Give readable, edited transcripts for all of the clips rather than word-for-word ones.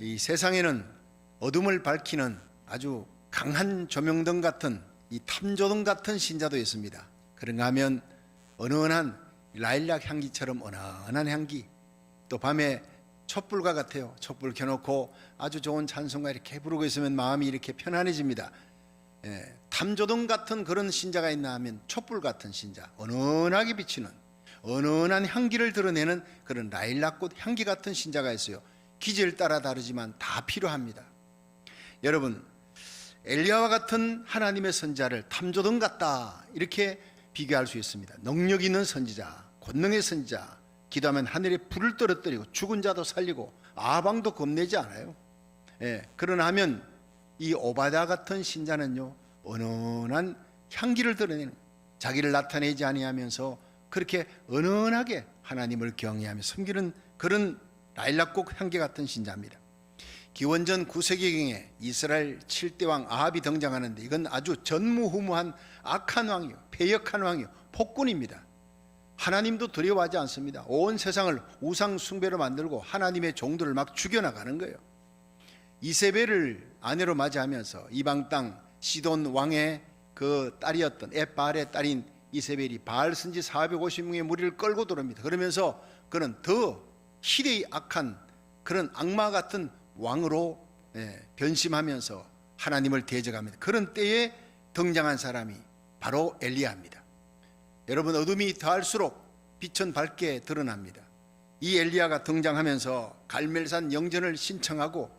이 세상에는 어둠을 밝히는 아주 강한 조명등 같은 이 탐조등 같은 신자도 있습니다. 그런가 하면 은은한 라일락 향기처럼 은은한 향기, 또 밤에 촛불과 같아요. 촛불 켜놓고 아주 좋은 찬송가 이렇게 부르고 있으면 마음이 이렇게 편안해집니다. 탐조등 같은 그런 신자가 있나 하면 촛불 같은 신자, 은은하게 비치는 은은한 향기를 드러내는 그런 라일락꽃 향기 같은 신자가 있어요. 기질 따라 다르지만 다 필요합니다. 여러분, 엘리야와 같은 하나님의 선지자를 탐조등 같다 이렇게 비교할 수 있습니다. 능력 있는 선지자, 권능의 선지자, 기도하면 하늘에 불을 떨어뜨리고 죽은 자도 살리고 아방도 겁내지 않아요. 그러나 하면 이 오바댜 같은 신자는요, 은은한 향기를 드러내는, 자기를 나타내지 아니하면서 그렇게 은은하게 하나님을 경외하며 섬기는 그런 라일락꽃 향기 같은 신자입니다. 기원전 9세기경에 이스라엘 7대 왕 아합이 등장하는데 이건 아주 전무후무한 악한 왕이요, 패역한 왕이요, 폭군입니다. 하나님도 두려워하지 않습니다. 온 세상을 우상 숭배로 만들고 하나님의 종들을 막 죽여나가는 거예요. 이세벨을 아내로 맞이하면서 이방 땅 시돈 왕의 그 딸이었던 엣바알의 딸인 이세벨이 바알 선지 450명의 무리를 끌고 들어옵니다. 그러면서 그는 더 희대히 악한 그런 악마 같은 왕으로 변심하면서 하나님을 대적합니다. 그런 때에 등장한 사람이 바로 엘리야입니다. 여러분, 어둠이 더할수록 빛은 밝게 드러납니다. 이 엘리야가 등장하면서 갈멜산 영전을 신청하고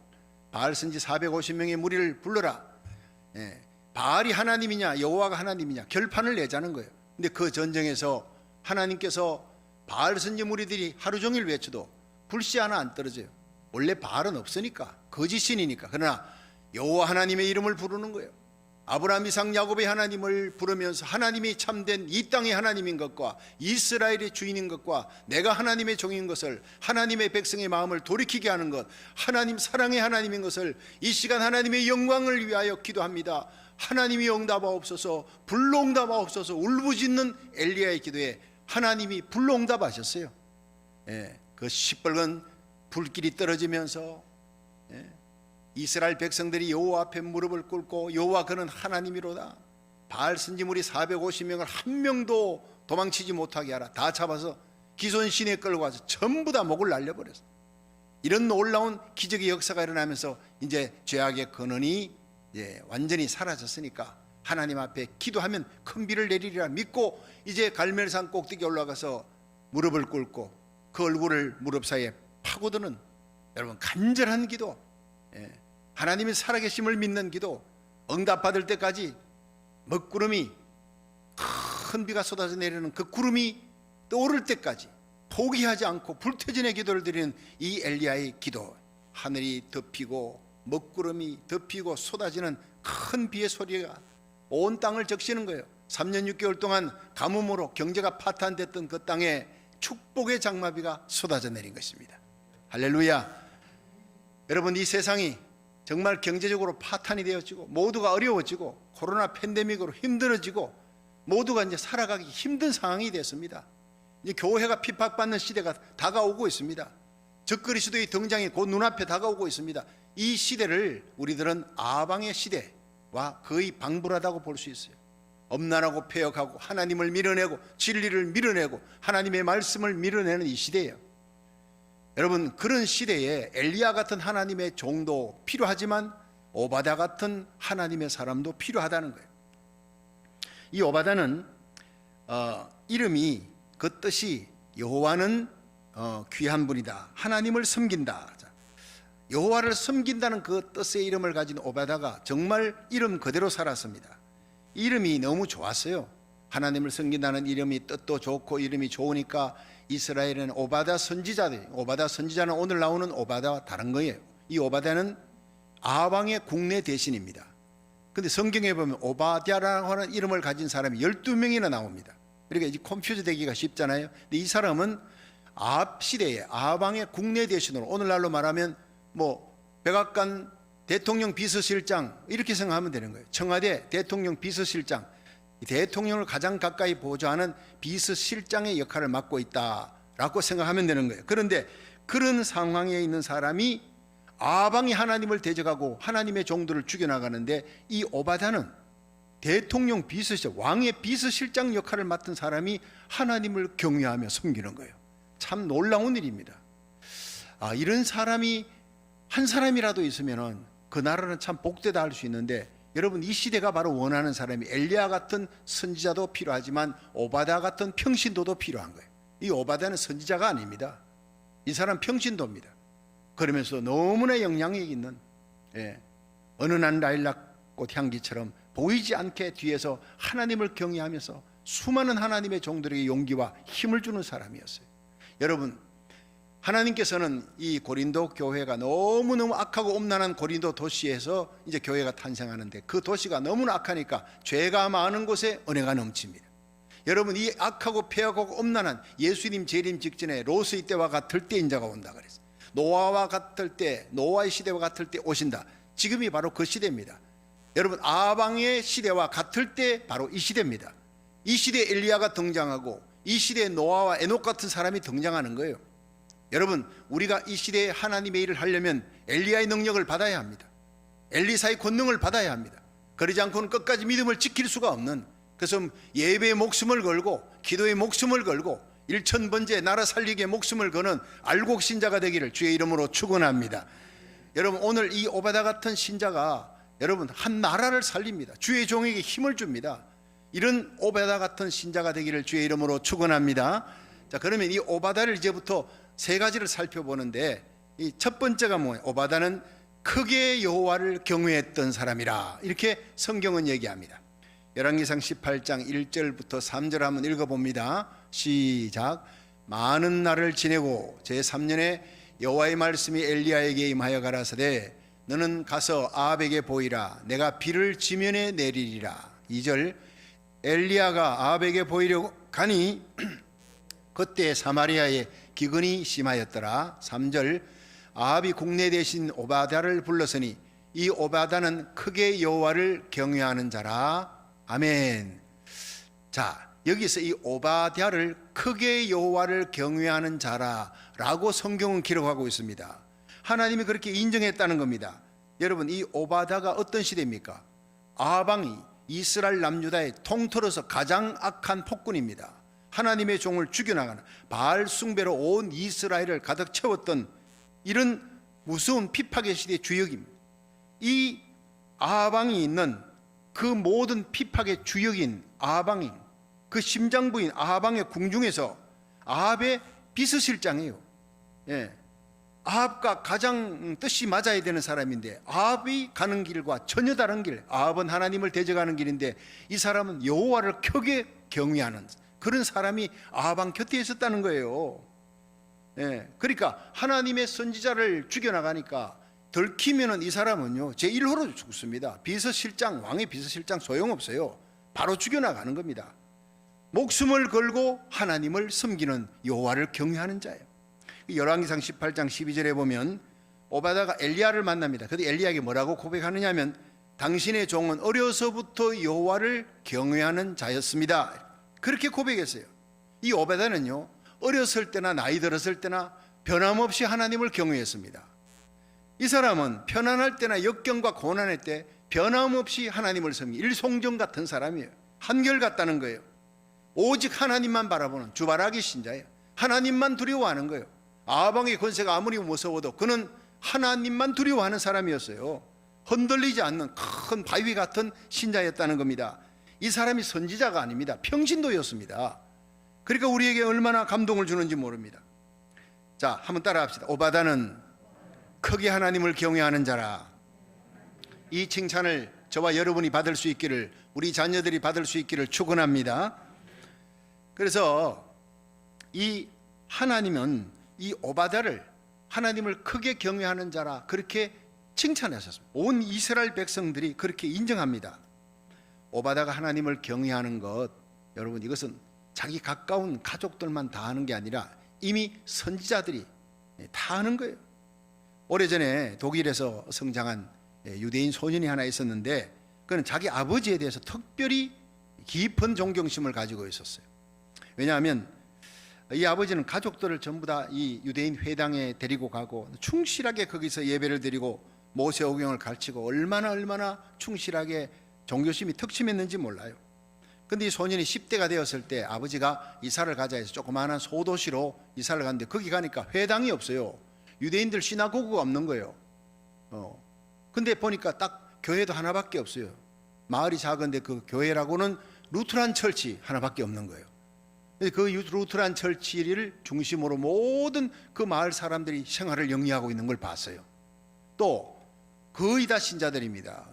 바알 선지 450명의 무리를 불러라. 바알이 하나님이냐 여호와가 하나님이냐 결판을 내자는 거예요. 근데 그 전쟁에서 하나님께서 바알 선지 무리들이 하루 종일 외쳐도 불씨 하나 안 떨어져요. 원래 바알은 없으니까, 거짓신이니까. 그러나 여호와 하나님의 이름을 부르는 거예요. 아브라함, 이삭, 야곱의 하나님을 부르면서 하나님이 참된 이 땅의 하나님인 것과 이스라엘의 주인인 것과 내가 하나님의 종인 것을, 하나님의 백성의 마음을 돌이키게 하는 것, 하나님 사랑의 하나님인 것을 이 시간 하나님의 영광을 위하여 기도합니다. 하나님이 응답하옵소서, 불로 응답하옵소서. 울부짖는 엘리야의 기도에 하나님이 불로 응답하셨어요. 그 시뻘건 불길이 떨어지면서 이스라엘 백성들이 여호와 앞에 무릎을 꿇고 여호와 그는 하나님이로다, 바알 선지물이 450명을 한 명도 도망치지 못하게 하라, 다 잡아서 기손 시내에 끌고 가서 전부 다 목을 날려버렸어. 이런 놀라운 기적의 역사가 일어나면서 이제 죄악의 근원이 완전히 사라졌으니까 하나님 앞에 기도하면 큰 비를 내리리라 믿고 이제 갈멜산 꼭대기에 올라가서 무릎을 꿇고 그 얼굴을 무릎 사이에 파고드는, 여러분, 간절한 기도, 하나님의 살아계심을 믿는 기도, 응답받을 때까지 먹구름이, 큰 비가 쏟아져 내리는 그 구름이 떠오를 때까지 포기하지 않고 불태전의 기도를 드리는 이 엘리야의 기도, 하늘이 덮이고 먹구름이 덮이고 쏟아지는 큰 비의 소리가 온 땅을 적시는 거예요. 3년 6개월 동안 가뭄으로 경제가 파탄됐던 그 땅에 축복의 장마비가 쏟아져 내린 것입니다. 할렐루야. 여러분, 이 세상이 정말 경제적으로 파탄이 되어지고 모두가 어려워지고 코로나 팬데믹으로 힘들어지고 모두가 이제 살아가기 힘든 상황이 됐습니다. 이제 교회가 핍박받는 시대가 다가오고 있습니다. 적그리스도의 등장이 곧 눈앞에 다가오고 있습니다. 이 시대를 우리들은 아방의 시대와 거의 방불하다고 볼 수 있어요. 엄난하고 패역하고 하나님을 밀어내고 진리를 밀어내고 하나님의 말씀을 밀어내는 이 시대예요. 여러분, 그런 시대에 엘리야 같은 하나님의 종도 필요하지만 오바댜 같은 하나님의 사람도 필요하다는 거예요. 이 오바댜는 이름이 그 뜻이 여호와는 귀한 분이다, 하나님을 섬긴다, 여호와를 섬긴다는 그 뜻의 이름을 가진 오바댜가 정말 이름 그대로 살았습니다. 이름이 너무 좋았어요. 하나님을 섬긴다는 이름이 뜻도 좋고 이름이 좋으니까 이스라엘은 오바댜 선지자들, 오바댜 선지자는 오늘 나오는 오바댜와 다른 거예요. 이 오바댜는 아방의 국내 대신입니다. 근데 성경에 보면 오바댜라고 하는 이름을 가진 사람이 12명이나 나옵니다. 그러니까 이제 컴퓨터 되기가 쉽잖아요. 근데 이 사람은 아합 시대에 아방의 국내 대신으로, 오늘날로 말하면 백악관 대통령 비서실장 이렇게 생각하면 되는 거예요. 청와대 대통령 비서실장, 대통령을 가장 가까이 보좌하는 비서실장의 역할을 맡고 있다라고 생각하면 되는 거예요. 그런데 그런 상황에 있는 사람이 아방이 하나님을 대적하고 하나님의 종들을 죽여나가는데, 이 오바다는 대통령 비서실, 왕의 비서실장 역할을 맡은 사람이 하나님을 경외하며 섬기는 거예요. 참 놀라운 일입니다. 이런 사람이 한 사람이라도 있으면 그 나라는 참 복되다 할 수 있는데, 여러분, 이 시대가 바로 원하는 사람이 엘리야 같은 선지자도 필요하지만 오바다 같은 평신도도 필요한 거예요. 이 오바다는 선지자가 아닙니다. 이 사람 평신도입니다. 그러면서 너무나 영향력 있는, 은은한 라일락꽃 향기처럼 보이지 않게 뒤에서 하나님을 경외하면서 수많은 하나님의 종들에게 용기와 힘을 주는 사람이었어요. 여러분, 하나님께서는 이 고린도 교회가 너무너무 악하고 음란한 고린도 도시에서 이제 교회가 탄생하는데, 그 도시가 너무나 악하니까 죄가 많은 곳에 은혜가 넘칩니다. 여러분, 이 악하고 폐하고 음란한 예수님 재림 직전에 로스의 때와 같을 때 인자가 온다 그랬어요. 노아와 같을 때, 노아의 시대와 같을 때 오신다. 지금이 바로 그 시대입니다. 여러분, 아방의 시대와 같을 때 바로 이 시대입니다. 이 시대에 엘리야가 등장하고 이 시대에 노아와 에녹 같은 사람이 등장하는 거예요. 여러분, 우리가 이 시대에 하나님의 일을 하려면 엘리야의 능력을 받아야 합니다. 엘리사의 권능을 받아야 합니다. 그러지 않고는 끝까지 믿음을 지킬 수가 없는, 그래서 예배의 목숨을 걸고 기도의 목숨을 걸고 일천번째 나라 살리기에 목숨을 거는 알곡 신자가 되기를 주의 이름으로 축원합니다. 여러분, 오늘 이 오바다 같은 신자가 여러분 한 나라를 살립니다. 주의 종에게 힘을 줍니다. 이런 오바다 같은 신자가 되기를 주의 이름으로 축원합니다. 자, 그러면 이 오바다를 이제부터 세 가지를 살펴보는데, 이 첫 번째가 뭐예요? 오바다는 크게 여호와를 경외했던 사람이라, 이렇게 성경은 얘기합니다. 열왕기상 18장 1절부터 3절 한번 읽어봅니다. 시작. 많은 날을 지내고 제3년에 여호와의 말씀이 엘리야에게 임하여 가라사대, 너는 가서 아합에게 보이라. 내가 비를 지면에 내리리라. 2절. 엘리야가 아합에게 보이려고 가니 그때 사마리아에 기근이 심하였더라. 3절. 아합이 국내 대신 오바다를 불렀으니 이 오바다는 크게 여호와를 경외하는 자라. 아멘. 자, 여기서 이 오바다를 크게 여호와를 경외하는 자라라고 성경은 기록하고 있습니다. 하나님이 그렇게 인정했다는 겁니다. 여러분, 이 오바다가 어떤 시대입니까? 아방이 이스라엘 남유다의 통틀어서 가장 악한 폭군입니다. 하나님의 종을 죽여나가는 바알 숭배로 온 이스라엘을 가득 채웠던 이런 무서운 핍박의 시대의 주역입니다. 이 아방이 있는 그 모든 핍박의 주역인 아방이, 그 심장부인 아방의 궁중에서 아합의 비서실장이에요. 아합과 가장 뜻이 맞아야 되는 사람인데, 아합이 가는 길과 전혀 다른 길, 아합은 하나님을 대적하는 길인데 이 사람은 여호와를 크게 경외하는 그런 사람이 아합 곁에 있었다는 거예요. 그러니까 하나님의 선지자를 죽여나가니까 들키면은 이 사람은요 제1호로 죽습니다. 비서실장, 왕의 비서실장 소용없어요. 바로 죽여나가는 겁니다. 목숨을 걸고 하나님을 섬기는 여호와를 경외하는 자예요. 열왕기상 18장 12절에 보면 오바다가 엘리야를 만납니다. 그런데 엘리야에게 뭐라고 고백하느냐면, 당신의 종은 어려서부터 여호와를 경외하는 자였습니다. 그렇게 고백했어요. 이 오바다는요 어렸을 때나 나이 들었을 때나 변함없이 하나님을 경외했습니다. 이 사람은 편안할 때나 역경과 고난할 때 변함없이 하나님을 섬기는 일송정 같은 사람이에요. 한결같다는 거예요. 오직 하나님만 바라보는 주바라기 신자예요. 하나님만 두려워하는 거예요. 아방의 권세가 아무리 무서워도 그는 하나님만 두려워하는 사람이었어요. 흔들리지 않는 큰 바위 같은 신자였다는 겁니다. 이 사람이 선지자가 아닙니다. 평신도였습니다. 그러니까 우리에게 얼마나 감동을 주는지 모릅니다. 자, 한번 따라합시다. 오바다는 크게 하나님을 경외하는 자라. 이 칭찬을 저와 여러분이 받을 수 있기를, 우리 자녀들이 받을 수 있기를 축원합니다. 그래서 이 하나님은 이 오바다를 하나님을 크게 경외하는 자라 그렇게 칭찬하셨습니다. 온 이스라엘 백성들이 그렇게 인정합니다. 오바다가 하나님을 경외하는 것, 여러분, 이것은 자기 가까운 가족들만 다 아는 게 아니라 이미 선지자들이 다 아는 거예요. 오래전에 독일에서 성장한 유대인 소년이 하나 있었는데, 그는 자기 아버지에 대해서 특별히 깊은 존경심을 가지고 있었어요. 왜냐하면 이 아버지는 가족들을 전부 다 이 유대인 회당에 데리고 가고 충실하게 거기서 예배를 드리고 모세오경을 가르치고 얼마나 충실하게 종교심이 특심했는지 몰라요. 근데 이 소년이 10대가 되었을 때 아버지가 이사를 가자 해서 조그마한 소도시로 이사를 갔는데 거기 가니까 회당이 없어요. 유대인들 시나고그가 없는 거예요. 근데 보니까 딱 교회도 하나밖에 없어요. 마을이 작은데 그 교회라고는 루트란 철치 하나밖에 없는 거예요. 그 루트란 철치를 중심으로 모든 그 마을 사람들이 생활을 영위하고 있는 걸 봤어요. 또 거의 다 신자들입니다.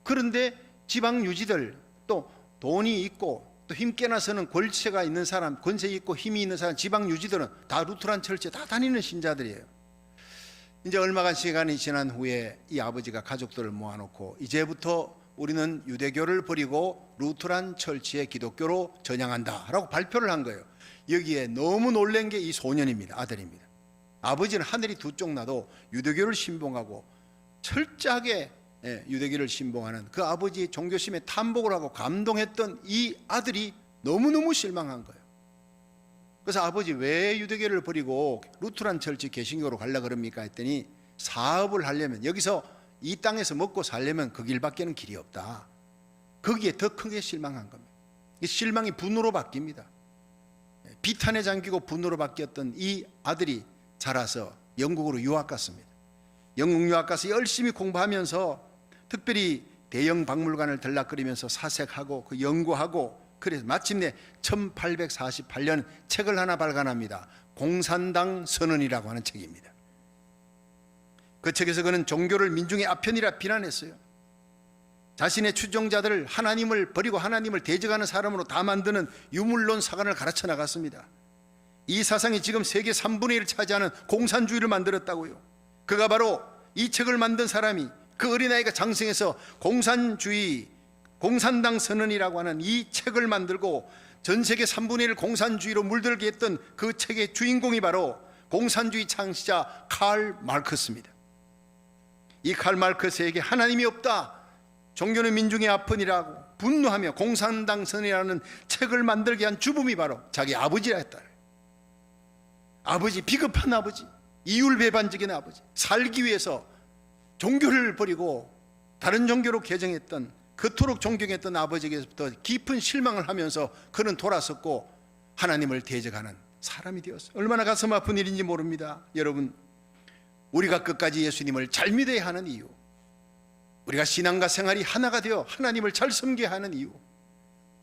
그런데 지방 유지들, 또 돈이 있고 또 힘께나 서는 권세가 있는 사람, 권세 있고 힘이 있는 사람, 지방 유지들은 다 루트란 철치에 다 다니는 신자들이에요. 이제 얼마간 시간이 지난 후에 이 아버지가 가족들을 모아놓고 이제부터 우리는 유대교를 버리고 루트란 철치의 기독교로 전향한다 라고 발표를 한 거예요. 여기에 너무 놀란 게 이 소년입니다. 아들입니다. 아버지는 하늘이 두 쪽 나도 유대교를 신봉하고 철저하게 유대교를 신봉하는 그 아버지의 종교심에 탐복을 하고 감동했던 이 아들이 너무너무 실망한 거예요. 그래서 아버지 왜 유대교를 버리고 루트란 철치 개신교로 가려고 그럽니까 했더니 사업을 하려면, 여기서 이 땅에서 먹고 살려면 그 길밖에는 길이 없다. 거기에 더 크게 실망한 겁니다. 이 실망이 분노로 바뀝니다. 비탄에 잠기고 분노로 바뀌었던 이 아들이 자라서 영국으로 유학 갔습니다. 영국 유학 가서 열심히 공부하면서 특별히 대형 박물관을 들락거리면서 사색하고 그 연구하고, 그래서 마침내 1848년 책을 하나 발간합니다. 공산당 선언이라고 하는 책입니다. 그 책에서 그는 종교를 민중의 아편이라 비난했어요. 자신의 추종자들을 하나님을 버리고 하나님을 대적하는 사람으로 다 만드는 유물론 사관을 가르쳐 나갔습니다. 이 사상이 지금 세계 3분의 1을 차지하는 공산주의를 만들었다고요. 그가 바로 이 책을 만든 사람이 그 어린아이가 장성해서 공산주의, 공산당 선언이라고 하는 이 책을 만들고 전 세계 3분의 1 공산주의로 물들게 했던 그 책의 주인공이 바로 공산주의 창시자 칼 마르크스입니다. 이 칼 마르크스에게 하나님이 없다, 종교는 민중의 아픈이라고 분노하며 공산당 선언이라는 책을 만들게 한 주범이 바로 자기 아버지라 했다. 아버지, 비겁한 아버지, 이율배반적인 아버지, 살기 위해서 종교를 버리고 다른 종교로 개정했던, 그토록 존경했던 아버지에게부터 깊은 실망을 하면서 그는 돌아섰고 하나님을 대적하는 사람이 되었어요. 얼마나 가슴 아픈 일인지 모릅니다. 여러분, 우리가 끝까지 예수님을 잘 믿어야 하는 이유, 우리가 신앙과 생활이 하나가 되어 하나님을 잘 섬겨야 하는 이유,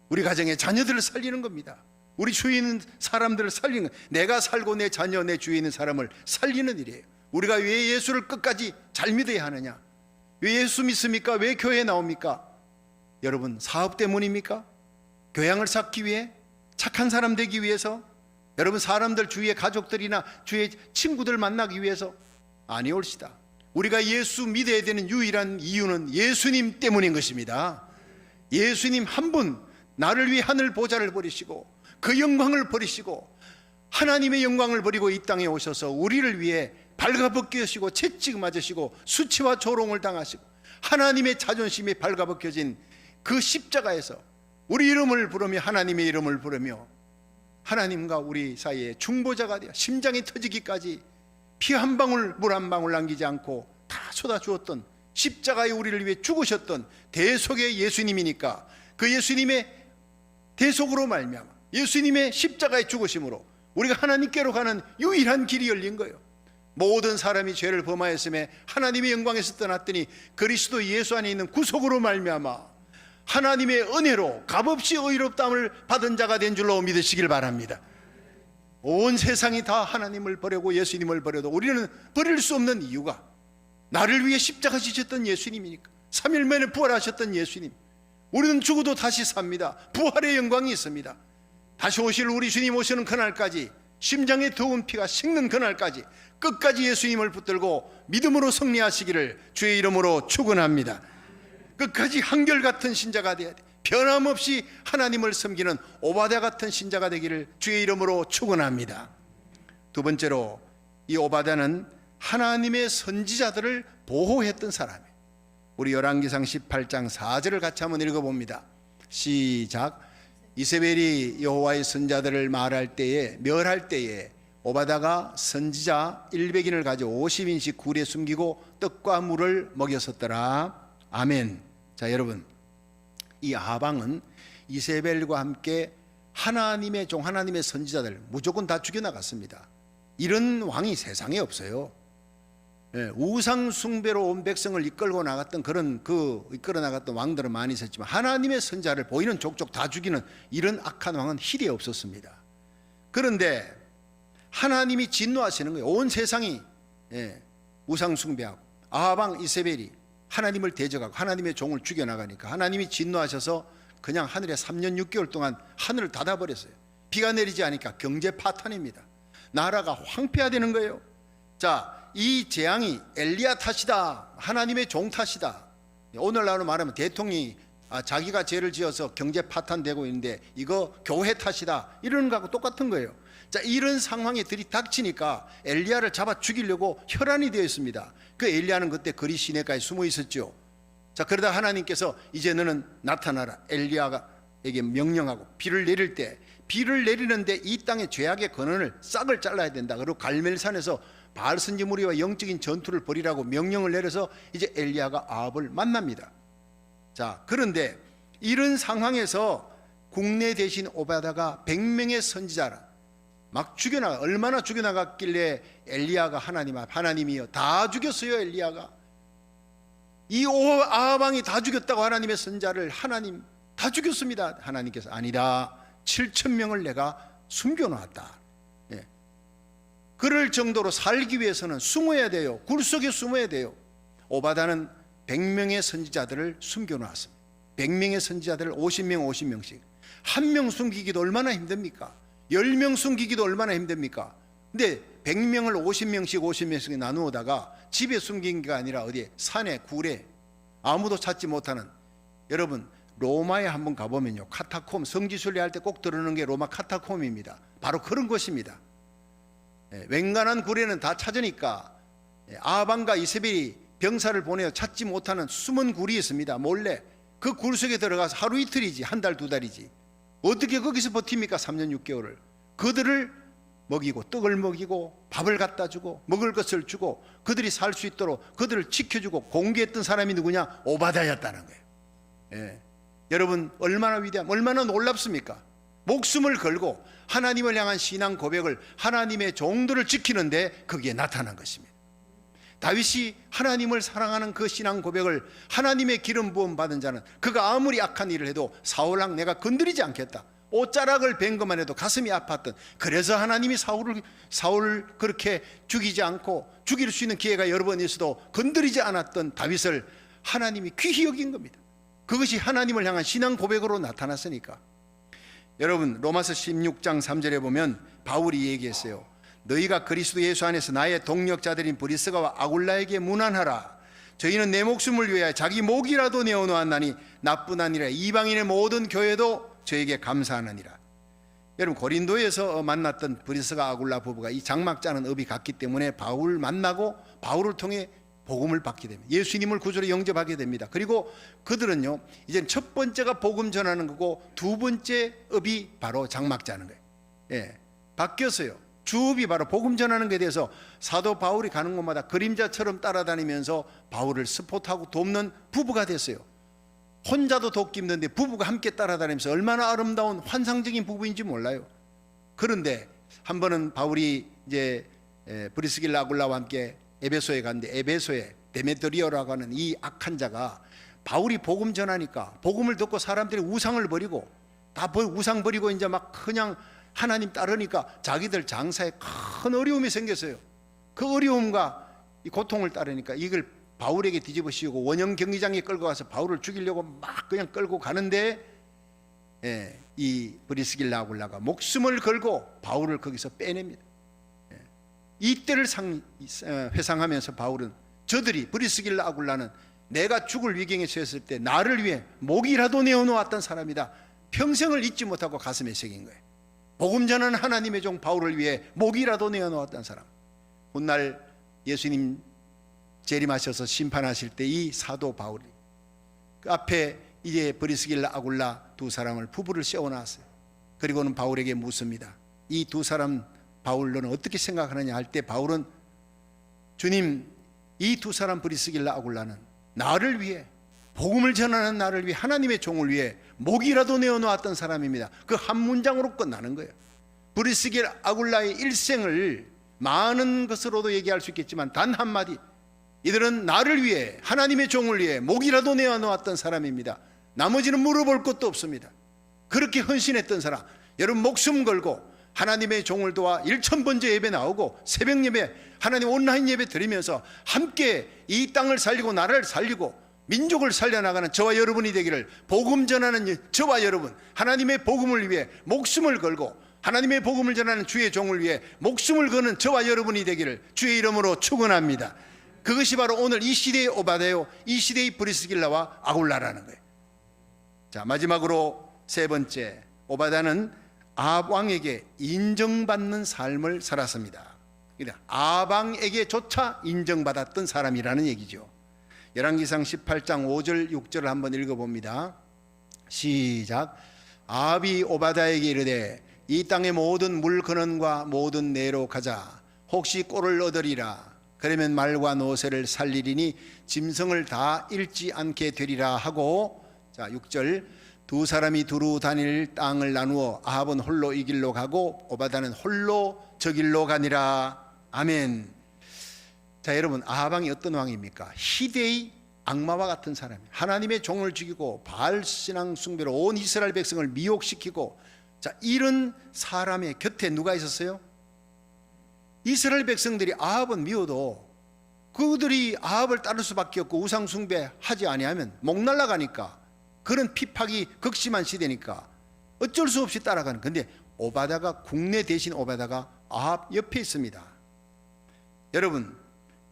우리 가정의 자녀들을 살리는 겁니다. 우리 주위에 있는 사람들을 살리는, 내가 살고 내 자녀, 내 주위에 있는 사람을 살리는 일이에요. 우리가 왜 예수를 끝까지 잘 믿어야 하느냐? 왜 예수 믿습니까? 왜 교회에 나옵니까? 여러분, 사업 때문입니까? 교양을 쌓기 위해? 착한 사람 되기 위해서? 여러분, 사람들 주위의 가족들이나 주위의 친구들 만나기 위해서? 아니올시다. 우리가 예수 믿어야 되는 유일한 이유는 예수님 때문인 것입니다. 예수님 한 분, 나를 위해 하늘 보좌를 버리시고 그 영광을 버리시고 하나님의 영광을 버리고 이 땅에 오셔서 우리를 위해 발가벗겨지고 채찍 맞으시고 수치와 조롱을 당하시고 하나님의 자존심이 발가벗겨진 그 십자가에서 우리 이름을 부르며 하나님의 이름을 부르며 하나님과 우리 사이에 중보자가 되어 심장이 터지기까지 피 한 방울 물 한 방울 남기지 않고 다 쏟아주었던, 십자가에 우리를 위해 죽으셨던 대속의 예수님이니까 그 예수님의 대속으로 말미암아 예수님의 십자가의 죽으심으로 우리가 하나님께로 가는 유일한 길이 열린 거예요. 모든 사람이 죄를 범하였음에 하나님의 영광에서 떠났더니 그리스도 예수 안에 있는 구속으로 말미암아 하나님의 은혜로 값없이 의롭다함을 받은 자가 된 줄로 믿으시길 바랍니다. 온 세상이 다 하나님을 버리고 예수님을 버려도 우리는 버릴 수 없는 이유가 나를 위해 십자가 지셨던 예수님이니까. 3일 만에 부활하셨던 예수님, 우리는 죽어도 다시 삽니다. 부활의 영광이 있습니다. 다시 오실 우리 주님 오시는 그날까지, 심장에 더운 피가 식는 그날까지 끝까지 예수님을 붙들고 믿음으로 승리하시기를 주의 이름으로 축원합니다. 끝까지 한결같은 신자가 되어야 돼. 변함없이 하나님을 섬기는 오바댜 같은 신자가 되기를 주의 이름으로 축원합니다. 두 번째로, 이 오바댜는 하나님의 선지자들을 보호했던 사람이에요. 우리 열왕기상 18장 4절을 같이 한번 읽어봅니다. 시작. 이세벨이 여호와의 선자들을 말할 때에, 멸할 때에 오바다가 선지자 100인을 가지고 50인씩 굴에 숨기고 떡과 물을 먹였었더라. 아멘. 자, 여러분, 이 아방은 이세벨과 함께 하나님의 종, 하나님의 선지자들 무조건 다 죽여나갔습니다. 이런 왕이 세상에 없어요. 우상 숭배로 온 백성을 이끌고 나갔던 이끌어 나갔던 왕들은 많이 있었지만 하나님의 선자를 보이는 족족 다 죽이는 이런 악한 왕은 희대에 없었습니다. 그런데 하나님이 진노하시는 거예요. 온 세상이 우상 숭배하고 아합 이세벨이 하나님을 대적하고 하나님의 종을 죽여나가니까 하나님이 진노하셔서 그냥 하늘에 3년 6개월 동안 하늘을 닫아버렸어요. 비가 내리지 않으니까 경제 파탄입니다. 나라가 황폐화되는 거예요. 자, 이 재앙이 엘리야 탓이다, 하나님의 종 탓이다. 오늘날로 말하면 대통령이 자기가 죄를 지어서 경제 파탄되고 있는데 이거 교회 탓이다, 이러는 거하고 똑같은 거예요. 자, 이런 상황에 들이닥치니까 엘리야를 잡아 죽이려고 혈안이 되어 있습니다. 그 엘리야는 그때 거리 시내가에 숨어 있었죠. 자, 그러다 하나님께서 이제 너는 나타나라, 엘리야에게 명령하고 비를 내릴 때, 비를 내리는데 이 땅의 죄악의 근원을 싹을 잘라야 된다. 그리고 갈멜산에서 바알 선지 무리와 영적인 전투를 벌이라고 명령을 내려서 이제 엘리야가 아합을 만납니다. 자, 그런데 이런 상황에서 국내 대신 오바다가 100명의 선지자라 막 죽여나가, 얼마나 죽여나갔길래 엘리야가 하나님이요, 다 죽였어요. 엘리야가 이 아합 왕이 다 죽였다고 하나님의 선자를 하나님 다 죽였습니다. 하나님께서 아니다, 7,000명을 내가 숨겨놓았다. 그럴 정도로 살기 위해서는 숨어야 돼요. 굴 속에 숨어야 돼요. 오바다는 100명의 선지자들을 숨겨놓았습니다. 100명의 선지자들을 50명씩. 한 명 숨기기도 얼마나 힘듭니까? 10명 숨기기도 얼마나 힘듭니까? 근데 100명을 50명씩 나누어다가 집에 숨긴 게 아니라 어디에? 산에, 굴에, 아무도 찾지 못하는. 여러분, 로마에 한번 가보면요, 카타콤, 성지순례할 때 꼭 들어오는 게 로마 카타콤입니다. 바로 그런 것입니다. 웬간한 굴에는 다 찾으니까 아합과 이세벨이 병사를 보내어 찾지 못하는 숨은 굴이 있습니다. 몰래 그 굴 속에 들어가서 하루 이틀이지, 한 달, 두 달이지. 어떻게 거기서 버팁니까? 3년 6개월을. 그들을 먹이고 떡을 먹이고 밥을 갖다 주고 먹을 것을 주고 그들이 살 수 있도록 그들을 지켜주고 공개했던 사람이 누구냐? 오바다였다는 거예요. 여러분, 얼마나 위대함, 얼마나 놀랍습니까? 목숨을 걸고 하나님을 향한 신앙 고백을, 하나님의 종들을 지키는데 거기에 나타난 것입니다. 다윗이 하나님을 사랑하는 그 신앙 고백을, 하나님의 기름 부음 받은 자는 그가 아무리 악한 일을 해도 사울왕 내가 건드리지 않겠다, 옷자락을 벤 것만 해도 가슴이 아팠던, 그래서 하나님이 사울을 그렇게 죽이지 않고 죽일 수 있는 기회가 여러 번 있어도 건드리지 않았던 다윗을 하나님이 귀히 여긴 겁니다. 그것이 하나님을 향한 신앙 고백으로 나타났으니까. 여러분, 로마서 16장 3절에 보면 바울이 얘기했어요. 너희가 그리스도 예수 안에서 나의 동력자들인 브리스가와 아굴라에게 문안하라. 저희는 내 목숨을 위하여 자기 목이라도 내어놓았나니 나뿐 아니라 이방인의 모든 교회도 저에게 감사하느니라. 여러분, 고린도에서 만났던 브리스가 아굴라 부부가 이 장막 짜는 업이 같기 때문에 바울을 만나고 바울을 통해 복음을 받게 됩니다. 예수님을 구주로 영접하게 됩니다. 그리고 그들은요, 이제 첫 번째가 복음 전하는 거고 두 번째 업이 바로 장막 짜는 거예요. 바뀌었어요. 주업이 바로 복음 전하는 것에 대해서 사도 바울이 가는 곳마다 그림자처럼 따라다니면서 바울을 스포트하고 돕는 부부가 됐어요. 혼자도 돕기 힘든데 부부가 함께 따라다니면서 얼마나 아름다운 환상적인 부부인지 몰라요. 그런데 한 번은 바울이 이제 브리스길라 아굴라와 함께 에베소에 갔는데, 에베소에 데메드리오라고 하는 이 악한 자가 바울이 복음 전하니까 복음을 듣고 사람들이 우상을 버리고 다 우상 버리고 이제 막 그냥 하나님 따르니까 자기들 장사에 큰 어려움이 생겼어요. 그 어려움과 이 고통을 따르니까 이걸 바울에게 뒤집어 씌우고 원형 경기장에 끌고 가서 바울을 죽이려고 막 그냥 끌고 가는데, 이 브리스길라 아굴라가 목숨을 걸고 바울을 거기서 빼냅니다. 이때를 회상하면서 바울은, 저들이 브리스길라 아굴라는 내가 죽을 위경에 처했을 때 나를 위해 목이라도 내어놓았던 사람이다, 평생을 잊지 못하고 가슴에 새긴 거예요. 복음 전하는 하나님의 종 바울을 위해 목이라도 내어놓았던 사람. 훗날 예수님 재림하셔서 심판하실 때 이 사도 바울이 그 앞에 이제 브리스길라 아굴라 두 사람을 부부를 세워놨어요. 그리고는 바울에게 묻습니다. 이 두 사람 바울 너는 어떻게 생각하느냐 할 때 바울은 주님, 이 두 사람 브리스길라 아굴라는 나를 위해, 복음을 전하는 나를 위해, 하나님의 종을 위해 목이라도 내어놓았던 사람입니다. 그 한 문장으로 끝나는 거예요. 브리스길라 아굴라의 일생을 많은 것으로도 얘기할 수 있겠지만 단 한마디, 이들은 나를 위해, 하나님의 종을 위해 목이라도 내어놓았던 사람입니다. 나머지는 물어볼 것도 없습니다. 그렇게 헌신했던 사람, 여러분 목숨 걸고 하나님의 종을 도와 1000번째 예배 나오고 새벽 예배, 하나님 온라인 예배 드리면서 함께 이 땅을 살리고 나라를 살리고 민족을 살려나가는 저와 여러분이 되기를, 복음 전하는 저와 여러분, 하나님의 복음을 위해 목숨을 걸고 하나님의 복음을 전하는 주의 종을 위해 목숨을 거는 저와 여러분이 되기를 주의 이름으로 축원합니다. 그것이 바로 오늘 이 시대의 오바다요, 이 시대의 브리스길라와 아굴라라는 거예요. 자, 마지막으로 세 번째, 오바다는 아합 왕에게 인정받는 삶을 살았습니다. 아합 왕에게조차 인정받았던 사람이라는 얘기죠. 열왕기상 18장 5절 6절을 한번 읽어봅니다. 시작. 아합이 오바다에게 이르되 이 땅의 모든 물건원과 모든 내로 가자. 혹시 꼴을 얻으리라. 그러면 말과 노새를 살리리니 짐승을 다 잃지 않게 되리라 하고, 자 6절, 두 사람이 두루 다닐 땅을 나누어 아합은 홀로 이 길로 가고 오바다는 홀로 저 길로 가니라. 아멘. 자 여러분, 아합 왕이 어떤 왕입니까? 희대의 악마와 같은 사람이에요. 하나님의 종을 죽이고 바알 신앙 숭배로 온 이스라엘 백성을 미혹시키고, 자 이런 사람의 곁에 누가 있었어요? 이스라엘 백성들이 아합은 미워도 그들이 아합을 따를 수밖에 없고 우상 숭배하지 아니하면 목 날라가니까, 그런 핍박이 극심한 시대니까 어쩔 수 없이 따라가는. 근데 오바다가, 국내 대신 오바다가 아합 옆에 있습니다. 여러분,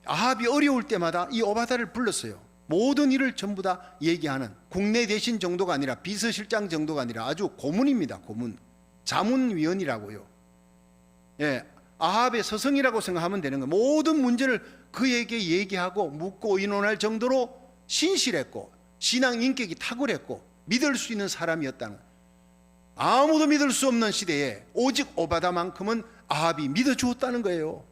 아합이 어려울 때마다 이 오바다를 불렀어요. 모든 일을 전부 다 얘기하는, 국내 대신 정도가 아니라 비서실장 정도가 아니라 아주 고문입니다. 고문, 자문위원이라고요. 예, 아합의 서성이라고 생각하면 되는 거예요. 모든 문제를 그에게 얘기하고 묻고 의논할 정도로 신실했고 신앙 인격이 탁월했고 믿을 수 있는 사람이었다는 거예요. 아무도 믿을 수 없는 시대에 오직 오바다만큼은 아합이 믿어주었다는 거예요.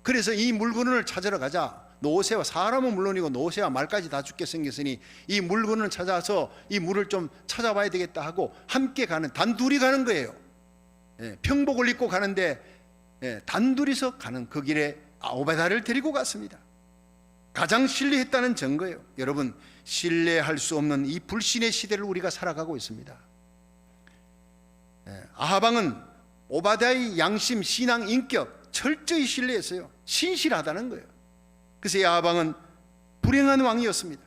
그래서 이 물건을 찾으러 가자. 노새와, 사람은 물론이고 노새와 말까지 다 죽게 생겼으니 이 물건을 찾아서 이 물을 좀 찾아봐야 되겠다 하고 함께 가는, 단둘이 가는 거예요. 예, 평복을 입고 가는데 단둘이서 가는 그 길에 오바다를 데리고 갔습니다. 가장 신뢰했다는 증거예요. 여러분, 신뢰할 수 없는 이 불신의 시대를 우리가 살아가고 있습니다. 아합 왕은 오바다의 양심, 신앙, 인격 철저히 신뢰했어요. 신실하다는 거예요. 그래서 이 아합 왕은 불행한 왕이었습니다.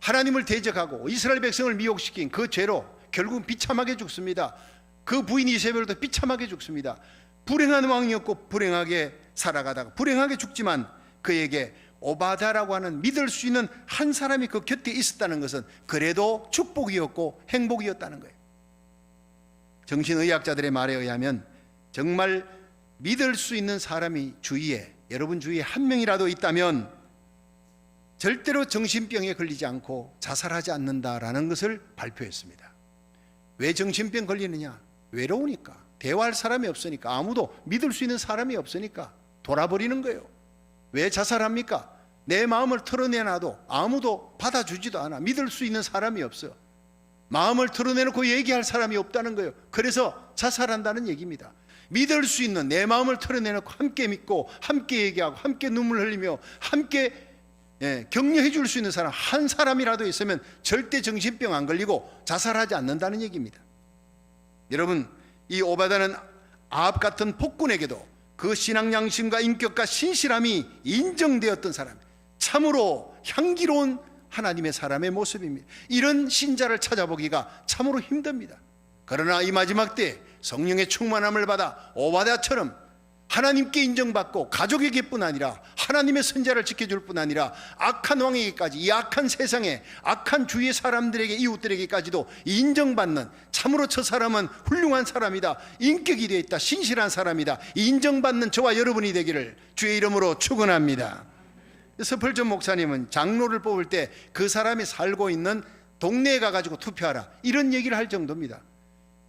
하나님을 대적하고 이스라엘 백성을 미혹시킨 그 죄로 결국 비참하게 죽습니다. 그 부인 이세벨도 비참하게 죽습니다. 불행한 왕이었고 불행하게 살아가다가 불행하게 죽지만 그에게 오바다라고 하는 믿을 수 있는 한 사람이 그 곁에 있었다는 것은 그래도 축복이었고 행복이었다는 거예요. 정신의학자들의 말에 의하면 정말 믿을 수 있는 사람이 주위에, 여러분 주위에 한 명이라도 있다면 절대로 정신병에 걸리지 않고 자살하지 않는다라는 것을 발표했습니다. 왜 정신병 걸리느냐? 외로우니까, 대화할 사람이 없으니까, 아무도 믿을 수 있는 사람이 없으니까 돌아버리는 거예요. 왜 자살합니까? 내 마음을 털어내놔도 아무도 받아주지도 않아. 믿을 수 있는 사람이 없어. 마음을 털어내놓고 얘기할 사람이 없다는 거예요. 그래서 자살한다는 얘기입니다. 믿을 수 있는, 내 마음을 털어내놓고 함께 믿고 함께 얘기하고 함께 눈물 흘리며 함께 격려해 줄 수 있는 사람 한 사람이라도 있으면 절대 정신병 안 걸리고 자살하지 않는다는 얘기입니다. 여러분, 이 오바다는 아합 같은 폭군에게도 그 신앙 양심과 인격과 신실함이 인정되었던 사람, 참으로 향기로운 하나님의 사람의 모습입니다. 이런 신자를 찾아보기가 참으로 힘듭니다. 그러나 이 마지막 때 성령의 충만함을 받아 오바다처럼 하나님께 인정받고 가족에게뿐 아니라 하나님의 선자를 지켜줄 뿐 아니라 악한 왕에게까지, 이 악한 세상에 악한 주위의 사람들에게, 이웃들에게까지도 인정받는, 참으로 저 사람은 훌륭한 사람이다, 인격이 되어 있다, 신실한 사람이다, 인정받는 저와 여러분이 되기를 주의 이름으로 축원합니다. 서펄전 목사님은 장로를 뽑을 때 그 사람이 살고 있는 동네에 가가지고 투표하라, 이런 얘기를 할 정도입니다.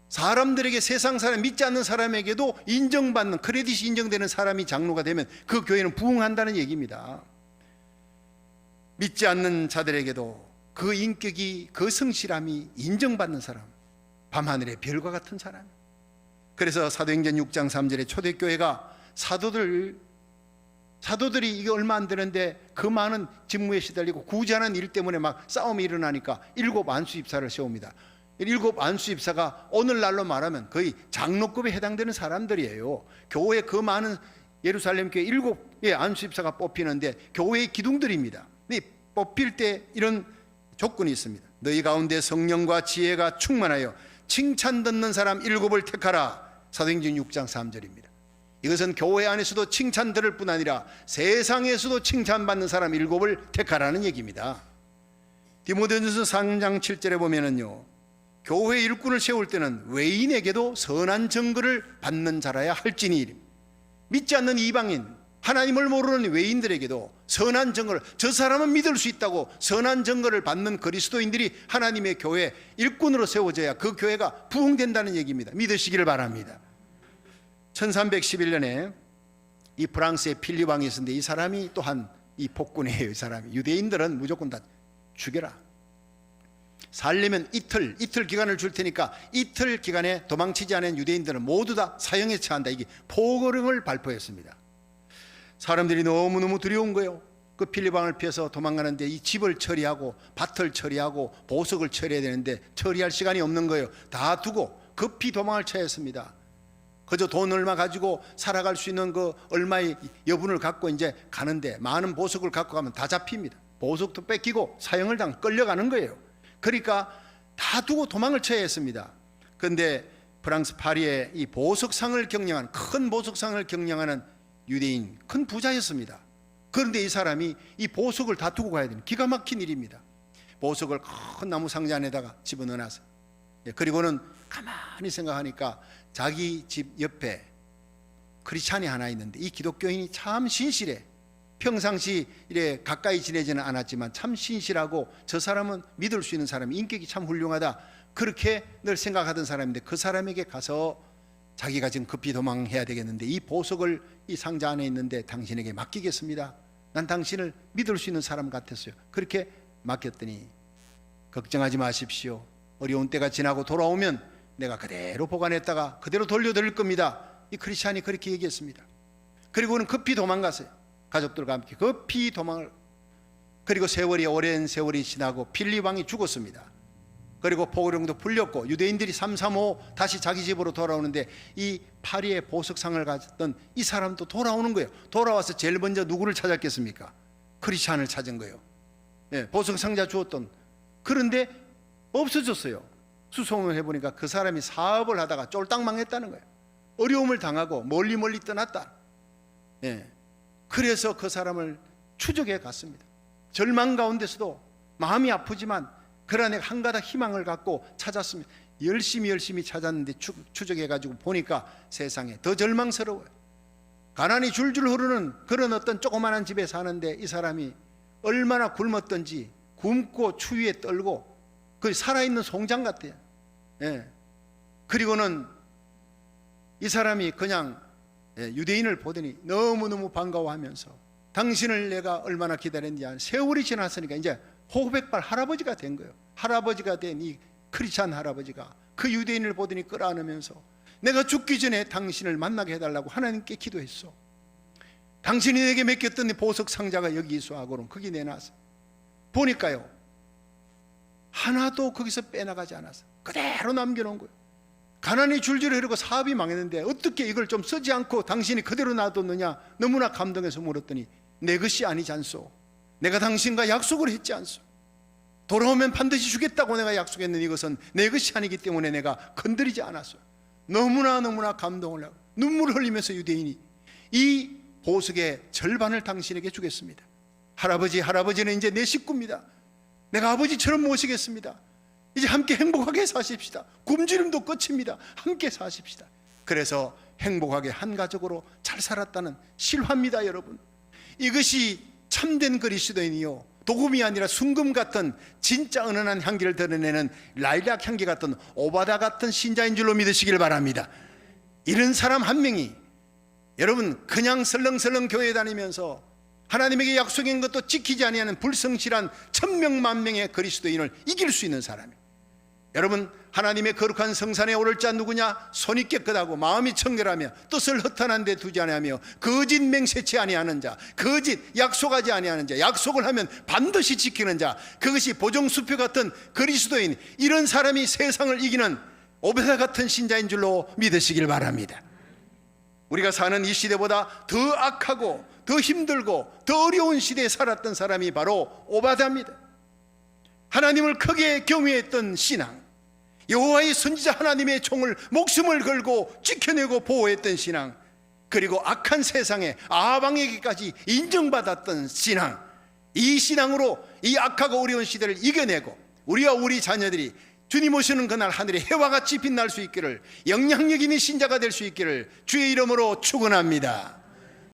사람들에게, 세상 사람, 믿지 않는 사람에게도 인정받는, 크레딧이 인정되는 사람이 장로가 되면 그 교회는 부흥한다는 얘기입니다. 믿지 않는 자들에게도 그 인격이, 그 성실함이 인정받는 사람, 밤하늘의 별과 같은 사람. 그래서 사도행전 6장 3절에 초대교회가 사도들이 이게 얼마 안 되는데 그 많은 직무에 시달리고 구제하는 일 때문에 막 싸움이 일어나니까 7 안수입사를 세웁니다. 7 안수입사가 오늘날로 말하면 거의 장로급에 해당되는 사람들이에요. 교회, 그 많은 예루살렘 교회 7의 안수입사가 뽑히는데 교회의 기둥들입니다. 뽑힐 때 이런 조건이 있습니다. 너희 가운데 성령과 지혜가 충만하여 칭찬 듣는 사람 7을 택하라. 사도행전 6장 3절입니다. 이것은 교회 안에서도 칭찬 들을 뿐 아니라 세상에서도 칭찬받는 사람 7을 택하라는 얘기입니다. 디모데전서 3장 7절에 보면은요, 교회 일꾼을 세울 때는 외인에게도 선한 증거를 받는 자라야 할지니, 믿지 않는 이방인, 하나님을 모르는 외인들에게도 선한 증거를, 저 사람은 믿을 수 있다고 선한 증거를 받는 그리스도인들이 하나님의 교회 일꾼으로 세워져야 그 교회가 부흥된다는 얘기입니다. 믿으시기를 바랍니다. 1311년에 이 프랑스의 필립 왕이 있었는데 이 사람이 또한 이 폭군이에요. 이 사람이, 유대인들은 무조건 다 죽여라, 살려면 이틀 기간을 줄 테니까 이틀 기간에 도망치지 않은 유대인들은 모두 다 사형에 처한다, 이게 포고령을 발표했습니다. 사람들이 너무너무 두려운 거예요. 그 필립 왕을 피해서 도망가는데 이 집을 처리하고 밭을 처리하고 보석을 처리해야 되는데 처리할 시간이 없는 거예요. 다 두고 급히 도망을 쳐했습니다. 그저 돈 얼마 가지고 살아갈 수 있는 그 얼마의 여분을 갖고 이제 가는데 많은 보석을 갖고 가면 다 잡힙니다. 보석도 뺏기고 사형을 끌려가는 거예요. 그러니까 다 두고 도망을 쳐야 했습니다. 그런데 프랑스 파리에 이 보석상을 경영하는, 큰 보석상을 경영하는 유대인 큰 부자였습니다. 그런데 이 사람이 이 보석을 다 두고 가야 되는 기가 막힌 일입니다. 보석을 큰 나무 상자 안에다가 집어넣어놨어요. 그리고는 가만히 생각하니까 자기 집 옆에 크리스찬이 하나 있는데 이 기독교인이 참 신실해. 평상시 이래 가까이 지내지는 않았지만 참 신실하고 저 사람은 믿을 수 있는 사람이, 인격이 참 훌륭하다, 그렇게 늘 생각하던 사람인데 그 사람에게 가서 자기가 지금 급히 도망해야 되겠는데 이 보석을 이 상자 안에 있는데 당신에게 맡기겠습니다. 난 당신을 믿을 수 있는 사람 같았어요. 그렇게 맡겼더니 걱정하지 마십시오. 어려운 때가 지나고 돌아오면 내가 그대로 보관했다가 그대로 돌려드릴 겁니다. 이 크리스찬이 그렇게 얘기했습니다. 그리고는 급히 도망갔어요. 가족들과 함께 급히 도망을. 그리고 오랜 세월이 지나고 필립 왕이 죽었습니다. 그리고 포고령도 풀렸고 유대인들이 335 다시 자기 집으로 돌아오는데 이 파리의 보석상을 가졌던 이 사람도 돌아오는 거예요. 돌아와서 제일 먼저 누구를 찾았겠습니까? 크리스찬을 찾은 거예요. 보석상자 주었던. 그런데 없어졌어요. 수송을 해보니까 그 사람이 사업을 하다가 쫄딱 망했다는 거예요. 어려움을 당하고 멀리 떠났다. 그래서 그 사람을 추적해 갔습니다. 절망 가운데서도 마음이 아프지만 그러나 내가 한 가닥 희망을 갖고 찾았습니다. 열심히 찾았는데 추적해가지고 보니까 세상에 더 절망스러워요. 가난이 줄줄 흐르는 그런 어떤 조그마한 집에 사는데 이 사람이 얼마나 굶었던지, 굶고 추위에 떨고 그 살아있는 송장 같아요. 그리고는 이 사람이 그냥 유대인을 보더니 너무너무 반가워하면서 당신을 내가 얼마나 기다렸는지, 세월이 지났으니까 이제 호백발 할아버지가 된 거예요. 할아버지가 된 이 크리스찬 할아버지가 그 유대인을 보더니 끌어안으면서 내가 죽기 전에 당신을 만나게 해달라고 하나님께 기도했어. 당신이 내게 맡겼던 보석 상자가 여기 있어 하고는 거기 내놨어. 보니까요, 하나도 거기서 빼나가지 않았어. 그대로 남겨놓은 거예요. 가난이 줄줄 흐르고 사업이 망했는데 어떻게 이걸 좀 쓰지 않고 당신이 그대로 놔뒀느냐, 너무나 감동해서 물었더니 내 것이 아니지 않소. 내가 당신과 약속을 했지 않소. 돌아오면 반드시 주겠다고 내가 약속했는 이것은 내 것이 아니기 때문에 내가 건드리지 않았어. 너무나 감동을 하고 눈물을 흘리면서 유대인이 이 보석의 절반을 당신에게 주겠습니다. 할아버지는 이제 내 식구입니다. 내가 아버지처럼 모시겠습니다. 이제 함께 행복하게 사십시다. 굶주림도 끝입니다. 함께 사십시다. 그래서 행복하게 한 가족으로 잘 살았다는 실화입니다. 여러분, 이것이 참된 그리스도인이요 도금이 아니라 순금 같은 진짜 은은한 향기를 드러내는 라일락 향기 같은 오바다 같은 신자인 줄로 믿으시길 바랍니다. 이런 사람 한 명이 여러분 그냥 설렁설렁 교회 다니면서 하나님에게 약속한 것도 지키지 아니하는 불성실한 천명만명의 그리스도인을 이길 수 있는 사람이에요. 여러분 하나님의 거룩한 성산에 오를 자 누구냐? 손이 깨끗하고 마음이 청결하며 뜻을 허탄한 데 두지 아니하며 거짓 맹세치 아니하는 자, 거짓 약속하지 아니하는 자, 약속을 하면 반드시 지키는 자, 그것이 보정수표 같은 그리스도인, 이런 사람이 세상을 이기는 오베다 같은 신자인 줄로 믿으시길 바랍니다. 우리가 사는 이 시대보다 더 악하고 더 힘들고 더 어려운 시대에 살았던 사람이 바로 오바다입니다. 하나님을 크게 경외했던 신앙, 여호와의 선지자 하나님의 종을 목숨을 걸고 지켜내고 보호했던 신앙, 그리고 악한 세상에 아방에게까지 인정받았던 신앙, 이 신앙으로 이 악하고 어려운 시대를 이겨내고 우리와 우리 자녀들이 주님 오시는 그날 하늘에 해와 같이 빛날 수 있기를, 영향력 있는 신자가 될 수 있기를 주의 이름으로 축원합니다.